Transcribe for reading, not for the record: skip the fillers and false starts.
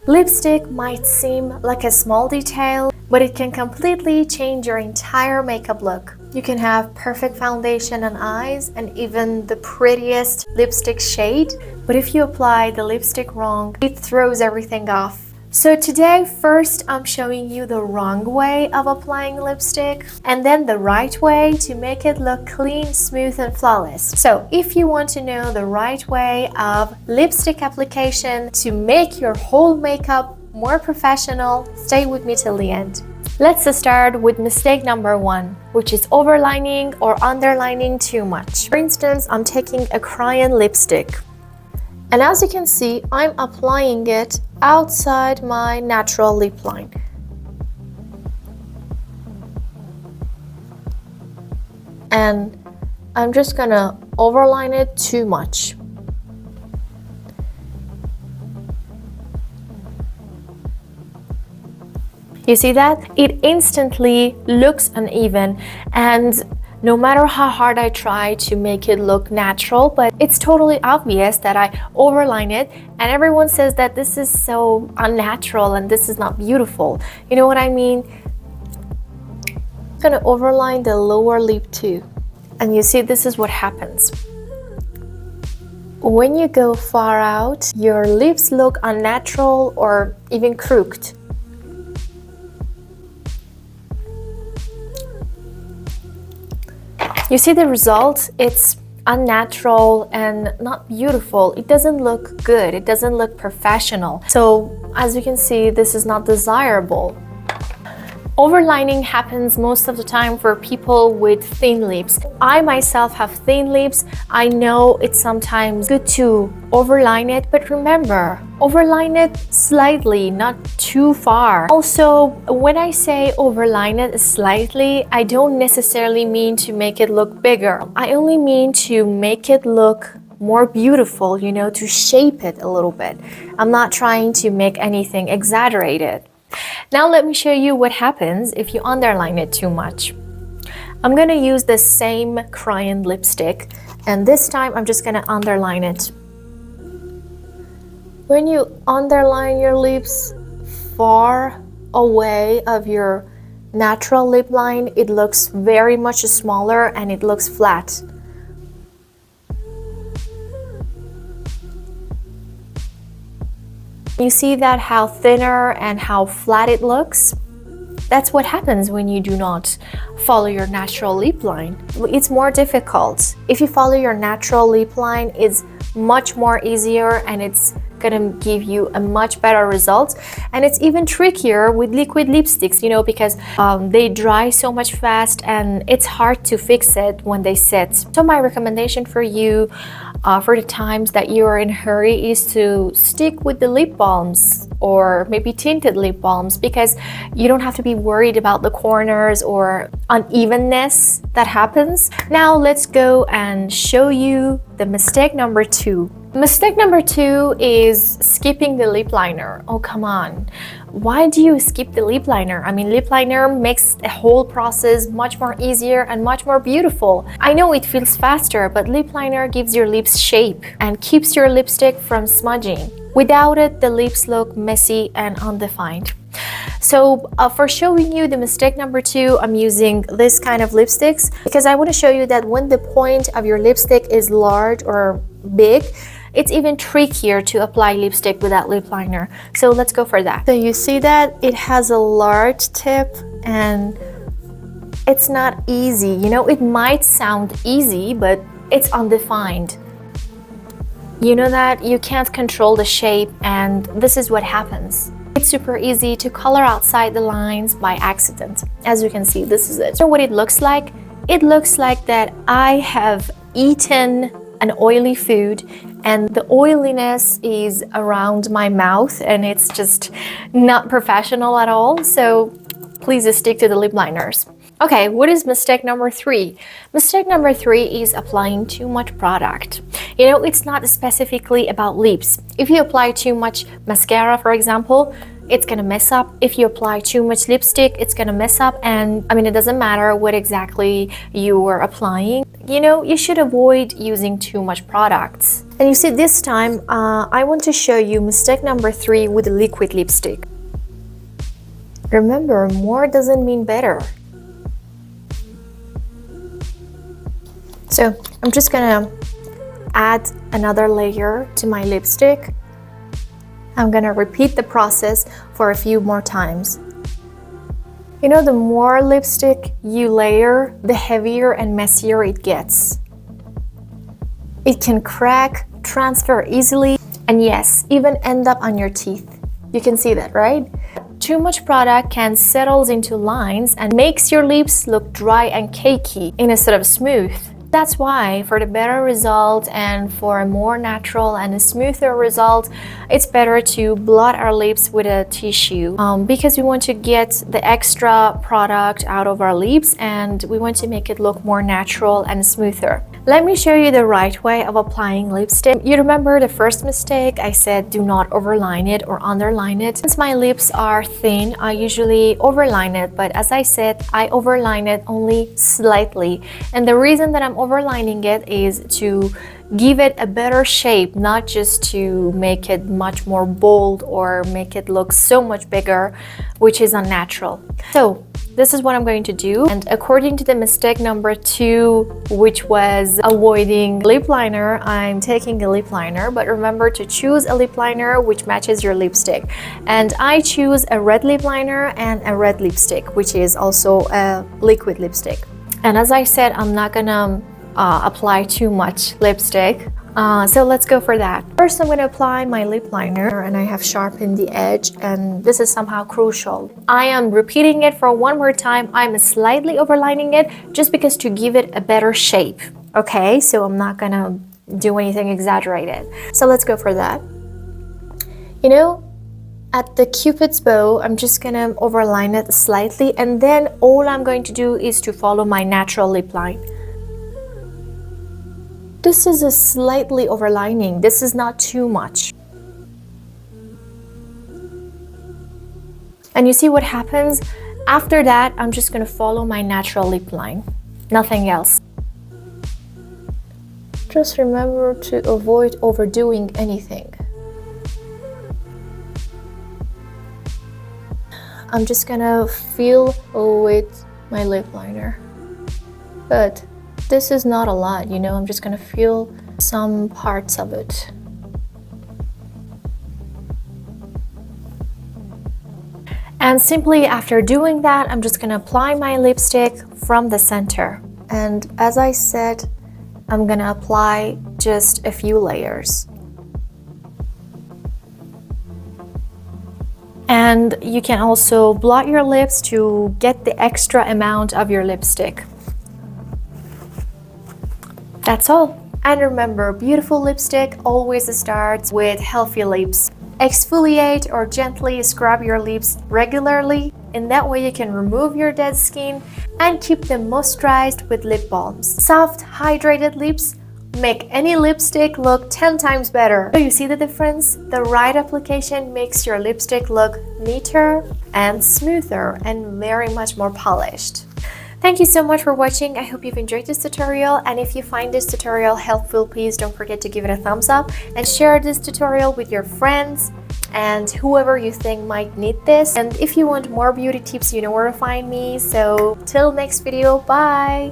Lipstick might seem like a small detail, but it can completely change your entire makeup look. You can have perfect foundation on eyes and even the prettiest lipstick shade, but if you apply the lipstick wrong, it throws everything off. So today, first I'm showing you the wrong way of applying lipstick and then the right way to make it look clean, smooth and flawless. So if you want to know the right way of lipstick application to make your whole makeup more professional, stay with me till the end. Let's start with mistake number 1, which is overlining or underlining too much. For instance, I'm taking a crayon lipstick. And as you can see, I'm applying it outside my natural lip line. And I'm just gonna overline it too much. You see that? It instantly looks uneven, and no matter how hard I try to make it look natural, but it's totally obvious that I overline it and everyone says that this is so unnatural and this is not beautiful. You know what I mean? I'm gonna overline the lower lip too. And you see, this is what happens. When you go far out, your lips look unnatural or even crooked. You see the result? It's unnatural and not beautiful. It doesn't look good. It doesn't look professional. So as you can see, this is not desirable. Overlining happens most of the time for people with thin lips. I myself have thin lips. I know it's sometimes good to overline it, but remember, overline it slightly, not too far. Also, when I say overline it slightly, I don't necessarily mean to make it look bigger. I only mean to make it look more beautiful, you know, to shape it a little bit. I'm not trying to make anything exaggerated. Now let me show you what happens if you underline it too much. I'm gonna use the same crayon lipstick, and this time I'm just gonna underline it. When you underline your lips far away of your natural lip line, it looks very much smaller and it looks flat. You see that how thinner and how flat it looks? That's what happens when you do not follow your natural lip line. It's more difficult. If you follow your natural lip line, it's much more easier and it's gonna give you a much better result. And it's even trickier with liquid lipsticks, you know, because they dry so much fast and it's hard to fix it when they set. So my recommendation for you for the times that you are in a hurry is to stick with the lip balms or maybe tinted lip balms, because you don't have to be worried about the corners or unevenness that happens. Now let's go and show you the mistake number 2. Mistake number 2 is skipping the lip liner. Oh, come on. Why do you skip the lip liner? I mean, lip liner makes the whole process much more easier and much more beautiful. I know it feels faster, but lip liner gives your lips shape and keeps your lipstick from smudging. Without it, the lips look messy and undefined. So for showing you the mistake number 2, I'm using this kind of lipsticks because I want to show you that when the point of your lipstick is large or big, it's even trickier to apply lipstick without lip liner. So let's go for that. So you see that it has a large tip and it's not easy. You know, it might sound easy, but it's undefined. You know that you can't control the shape, and this is what happens. It's super easy to color outside the lines by accident. As you can see, this is it. So what it looks like? It looks like that I have eaten an oily food and the oiliness is around my mouth and it's just not professional at all. So please stick to the lip liners. Okay, what is mistake number 3? Mistake number 3 is applying too much product. You know, it's not specifically about lips. If you apply too much mascara, for example, it's gonna mess up. If you apply too much lipstick, it's gonna mess up. And I mean, it doesn't matter what exactly you are applying. You know, you should avoid using too much products. And you see, this time, I want to show you mistake number 3 with liquid lipstick. Remember, more doesn't mean better. So I'm just gonna add another layer to my lipstick. I'm gonna repeat the process for a few more times. You know, the more lipstick you layer, the heavier and messier it gets. It can crack, transfer easily, and yes, even end up on your teeth. You can see that, right? Too much product can settle into lines and makes your lips look dry and cakey instead of smooth. That's why for the better result and for a more natural and a smoother result, it's better to blot our lips with a tissue because we want to get the extra product out of our lips and we want to make it look more natural and smoother. Let me show you the right way of applying lipstick. You remember the first mistake? I said do not overline it or underline it. Since my lips are thin, I usually overline it, but as I said, I overline it only slightly. And the reason that I'm overlining it is to give it a better shape, not just to make it much more bold or make it look so much bigger, which is unnatural. So this is what I'm going to do. And according to the mistake number 2, which was avoiding lip liner, I'm taking a lip liner, but remember to choose a lip liner which matches your lipstick. And I choose a red lip liner and a red lipstick, which is also a liquid lipstick. And as I said, I'm not gonna apply too much lipstick. So let's go for that. First, I'm going to apply my lip liner and I have sharpened the edge, and this is somehow crucial. I am repeating it for one more time. I'm slightly overlining it just because to give it a better shape. Okay, so I'm not going to do anything exaggerated. So let's go for that. You know, at the Cupid's bow, I'm just going to overline it slightly, and then all I'm going to do is to follow my natural lip line. This is a slightly overlining. This is not too much. And you see what happens? After that, I'm just going to follow my natural lip line. Nothing else. Just remember to avoid overdoing anything. I'm just going to feel with my lip liner. But this is not a lot, you know, I'm just gonna feel some parts of it. And simply after doing that, I'm just gonna apply my lipstick from the center. And as I said, I'm gonna apply just a few layers. And you can also blot your lips to get the extra amount of your lipstick. That's all. And remember, beautiful lipstick always starts with healthy lips. Exfoliate or gently scrub your lips regularly. In that way you can remove your dead skin and keep them moisturized with lip balms. Soft, hydrated lips make any lipstick look 10 times better. So you see the difference? The right application makes your lipstick look neater and smoother and very much more polished. Thank you so much for watching. I hope you've enjoyed this tutorial, and if you find this tutorial helpful, please don't forget to give it a thumbs up and share this tutorial with your friends and whoever you think might need this. And if you want more beauty tips, you know where to find me. So till next video, bye!